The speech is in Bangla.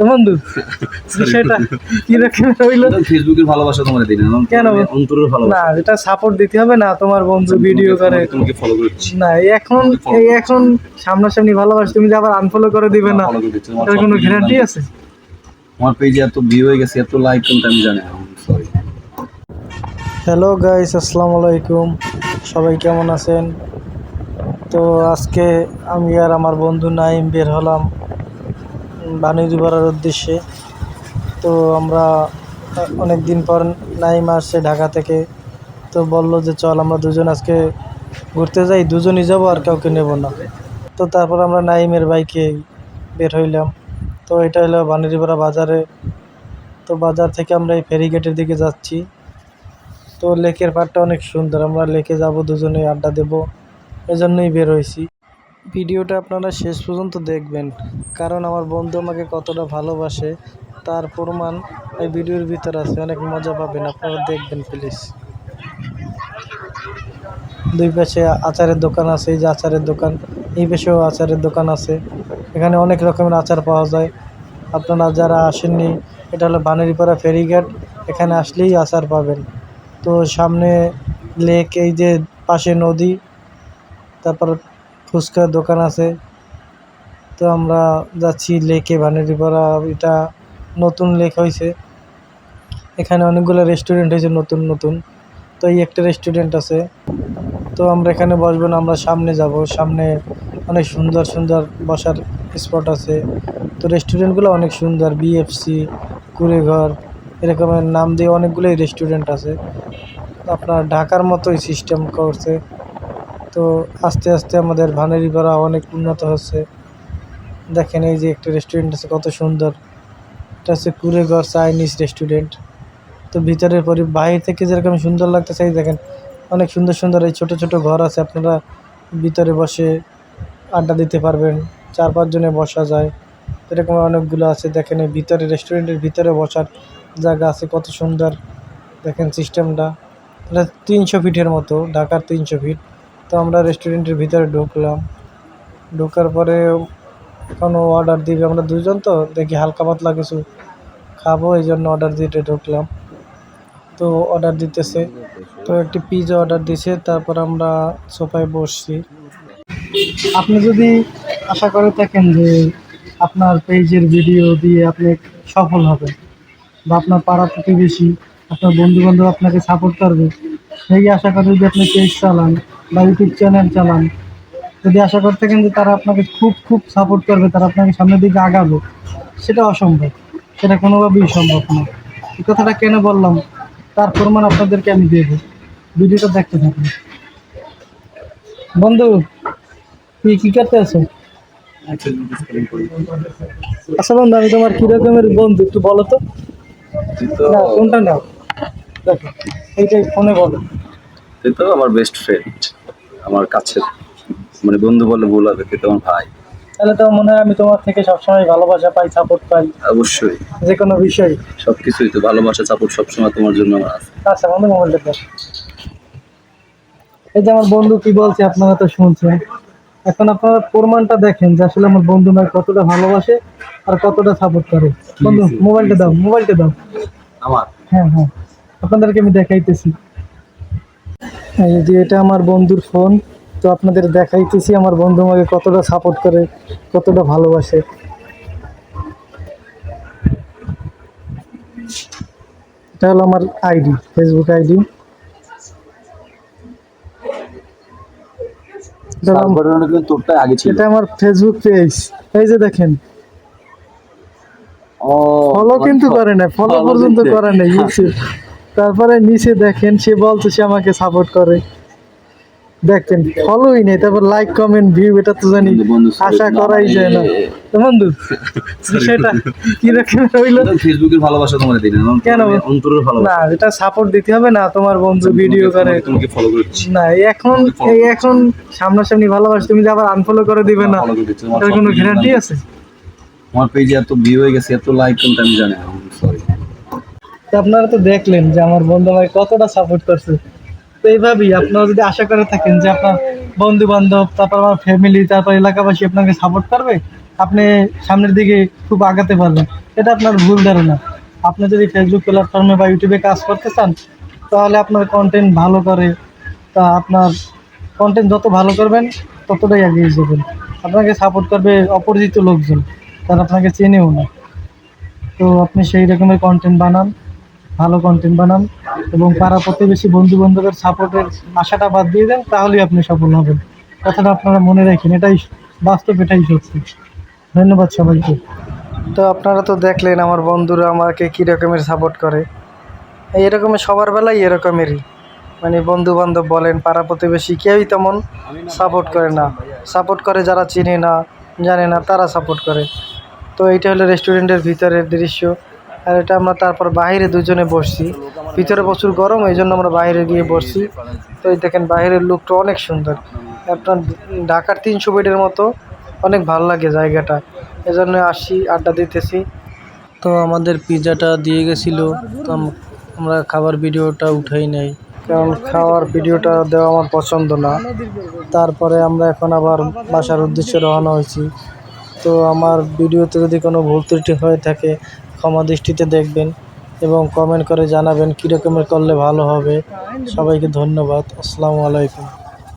বন্ধু বিষয়টা কি রকম হইলো? ফেসবুকের ভালোবাসা তোমার দিই না, কেন? অন্তরের না, ভালোবাসা। এটা সাপোর্ট দিতে হবে না, তোমার বন্ধু ভিডিও করে। তোমাকে ফলো করছি না, এখন সামনাসামনি ভালোবাসা, তুমি যে আবার আনফলো করে দিবে না, ফলো করে দিচ্ছি তোমার এটার কোনো গ্যারান্টি আছে? তোমার পেজে এত ভিউ হয়ে গেছে, এত লাইক কিন্তু আমি জানি না। সরি। হ্যালো গাইস, আসসালামু আলাইকুম। সবাই কেমন আছেন? তো আজকে আমি আর আমার বন্ধু নাইম বের হলাম বাণীরিপাড়ার উদ্দেশ্যে। তো আমরা অনেক দিন পর নাইম আসছে ঢাকা থেকে, তো বললো যে চল আমরা দুজন আজকে ঘুরতে যাই, দুজনই যাবো আর কাউকে নেব না। তো তারপর আমরা নাইমের বাইকে বের হইলাম। তো এটা হলো বাণীরিপাড়া বাজারে। তো বাজার থেকে আমরা এই ফেরিঘাটের দিকে যাচ্ছি। তো লেকের পাড়টা অনেক সুন্দর, আমরা লেকে যাব, দুজনে আড্ডা দেব, এজন্যই বের হয়েছি। ভিডিওটা আপনারা শেষ পর্যন্ত দেখবেন, কারণ আমার বন্ধু আমাকে কতটা ভালোবাসে তার প্রমাণ এই ভিডিওর ভিতর আছে। অনেক মজা পাবেন, আপনারা দেখবেন প্লিজ। দুই পাশে আচারের দোকান আছে, এই যে আচারের দোকান, এই পাশেও আচারের দোকান আছে। এখানে অনেক রকমের আচার পাওয়া যায়। আপনারা যারা আসেননি, এটা হলো বাণীরিপাড়া ফেরিঘাট, এখানে আসলেই আচার পাবেন। তো সামনে লেক, এই যে পাশে নদী, তারপর ফুচকার দোকান আছে। তো আমরা যাচ্ছি লেকে, বাণীরিপাড়া, এটা নতুন লেক হয়েছে, এখানে অনেকগুলো রেস্টুরেন্ট হয়েছে নতুন নতুন। তো এই একটা রেস্টুরেন্ট আছে, তো আমরা এখানে বসবো না, আমরা সামনে যাব। সামনে অনেক সুন্দর সুন্দর বসার স্পট আছে। তো রেস্টুরেন্টগুলো অনেক সুন্দর, বিএফসি, কুড়েঘর, এরকমের নাম দিয়ে অনেকগুলোই রেস্টুরেন্ট আছে। আপনার ঢাকার মতোই সিস্টেম করছে। তো আস্তে আস্তে আমাদের বাণীরিপাড়া অনেক উন্নত হচ্ছে। দেখেন এই যে একটা রেস্টুরেন্ট আছে কত সুন্দর, এটা হচ্ছে কুড়েঘর চাইনিজ রেস্টুরেন্ট। তো ভিতরের বাইরে থেকে যেরকম সুন্দর লাগতেছে, এই দেখেন অনেক সুন্দর সুন্দর এই ছোট ছোট ঘর আছে, আপনারা ভিতরে বসে আড্ডা দিতে পারবেন, 4-5 জনে বসা যায়, এরকম অনেকগুলো আছে। দেখেন এই ভিতরে রেস্টুরেন্টের ভিতরে বসার জায়গা আছে, কত সুন্দর দেখেন সিস্টেমটা। এটা 300 ফিটের মতো, ঢাকার 300 ফিট। তো আমরা রেস্টুরেন্টের ভিতরে ঢুকলাম, ঢোকার পরে এখনও অর্ডার দিবে, আমরা দুজন তো দেখি হালকা পাতলা কিছু খাবো, এই জন্য অর্ডার দিতে ঢুকলাম। তো অর্ডার দিতেছে, তো একটি পিৎজা অর্ডার দিছে, তারপর আমরা সোফায় বসছি। আপনি যদি আশা করে থাকেন যে আপনার পেজের ভিডিও দিয়ে আপনি সফল হবেন, বা আপনার পাড়া প্রতিবেশী, আপনার বন্ধুবান্ধব আপনাকে সাপোর্ট করবে, সেই আশা করে যদি আপনি পেজ চালান বা ইউটিউব চ্যানেল চালান, যদি আশা করে থাকেন যে তারা আপনাকে খুব খুব সাপোর্ট করবে, তারা আপনাকে সামনের দিকে আগাবে, সেটা অসম্ভব, সেটা কোনোভাবেই সম্ভব না। এই কথাটা কেন বললাম তার প্রমাণ আপনাদেরকে আমি দেব, ভিডিওটা দেখতে থাকুন। বন্ধু, তুই কি করতে আছো? আচ্ছা বন্ধু, আমি তোমার কি রকমের বন্ধু একটু বলো তো। না, কোনটা নাও, দেখো এইটাই ফোনে বলো। তুই তো আমার বেস্ট ফ্রেন্ড, আমার কাছের, মানে বন্ধু বলে ভুল হবে, তুই তো আমার ভাই। তাহলে তো মনে হয় আমি তোমার থেকে সবসময় ভালোবাসা পাই, সাপোর্ট পাই, অবশ্যই, যে কোনো বিষয়। সবকিছুই তো ভালোবাসা, সাপোর্ট সবসময় তোমার জন্য আমার আছে। আচ্ছা বন্ধু, মোবাইলটা দাও। এই যে আমার বন্ধু কি বলছে আপনারা তো শুনছেন, এখন আপনারা প্রমাণটা দেখেন যে আসলে আমার বন্ধু নয় কতটা ভালোবাসে আর কতটা সাপোর্ট করে। বন্ধু মোবাইলটা দাও, মোবাইলটা দাও। আমার হ্যাঁ হ্যাঁ, আপনাদেরকে আমি দেখাইতেছি। এই যে এটা আমার বন্ধুর ফোন, তো আপনাদের দেখাইতেছি আমার বন্ধু আমাকে কতটা সাপোর্ট করে, কতটা ভালোবাসে। এটা হলো আমার আইডি, ফেসবুক আইডি। তোরটাই আগে ছিল। এটা আমার ফেসবুক পেজ, এই যে দেখেন। ফলো কিন্তু করে না, ফলো পর্যন্ত করে না ইউটিউব। তারপরে নিচে দেখেন সে বলছে সে আমাকে সাপোর্ট করে, দেখেন ফলোই নেই, তারপর লাইক কমেন্ট ভিউ, এটা তো জানি আশা করাই যায় না। তো বন্ধু বিষয়টা কি রকম হইলো? ফেসবুকের ভালোবাসা তোমার দিই না, কেন? অন্তরের না, ভালোবাসা। এটা সাপোর্ট দিতে হবে না, তোমার বন্ধু ভিডিও করে। তোমাকে ফলো করছি না, এখন সামনাসামনি ভালোবাসা, তুমি যে আবার আনফলো করে দিবে না, ফলো করে দিচ্ছি এটার কোনো গ্যারান্টি আছে? তোমার পেজে এত ভিউ হয়ে গেছে, এত লাইক কিন্তু আমি জানি না। সরি। তো আপনারা তো দেখলেন যে আমার বন্ধু আমাকে কতটা সাপোর্ট করছে। তো এইভাবেই আপনারা যদি আশা করে থাকেন যে আপনার বন্ধু বান্ধব, তারপর আমার ফ্যামিলি, তারপর এলাকাবাসী আপনাকে সাপোর্ট করবে, আপনি সামনের দিকে খুব আগাতে পারবেন। এটা আপনার ভুল ধারণা। আপনি যদি ফেসবুক প্ল্যাটফর্মে বা ইউটিউবে কাজ করতে চান, তাহলে আপনার কন্টেন্ট ভালো করে, তা আপনার কন্টেন্ট যত ভালো করবেন ততটাই এগিয়ে যাবেন। আপনাকে সাপোর্ট করবে অপরিচিত লোকজন, তারা আপনাকে চেনেও না। তো আপনি সেই রকমের কন্টেন্ট বানান, ভালো কন্টেন্ট বানান এবং পাড়া প্রতিবেশী বন্ধু বান্ধবের সাপোর্টের আশাটা বাদ দিয়ে দেন, তাহলেই আপনি সফল হবেন। কথাটা আপনারা মনে রাখেন, এটাই বাস্তব, এটাই সত্যি। ধন্যবাদ সবাইকে। তো আপনারা তো দেখলেন আমার বন্ধুরা আমাকে কী রকমের সাপোর্ট করে। এরকমের সবার বেলায় এরকমেরই, মানে বন্ধু বান্ধব বলেন, পাড়া প্রতিবেশী, কেউই তেমন সাপোর্ট করে না। সাপোর্ট করে যারা চিনে না, জানে না, তারা সাপোর্ট করে। তো এইটা হলো রেস্টুরেন্টের ভিতরের দৃশ্য। আর এটা আমরা তারপর বাইরে দুজনে বসছি, ভিতরে প্রচুর গরম, এই জন্য আমরা বাইরে গিয়ে বসছি। তো এই দেখেন বাইরের লুকটা অনেক সুন্দর, আপনার ঢাকার 300 বেডের মতো, অনেক ভালো লাগে জায়গাটা, এজন্য আসি, আড্ডা দিতেছি। তো আমাদের পিৎজাটা দিয়ে গেছিলো, তো আমরা খাবার ভিডিওটা উঠাই নাই, কারণ খাওয়ার ভিডিওটা দেওয়া আমার পছন্দ না। তারপরে আমরা এখন আবার বাসার উদ্দেশ্যে রওনা হয়েছি। তো আমার ভিডিওতে যদি কোনো ভুল ত্রুটি হয়ে থাকে ক্ষমা দৃষ্টিতে দেখবেন এবং কমেন্ট করে জানাবেন কী রকমের করলে ভালো হবে। সবাইকে ধন্যবাদ। আসসালামু আলাইকুম।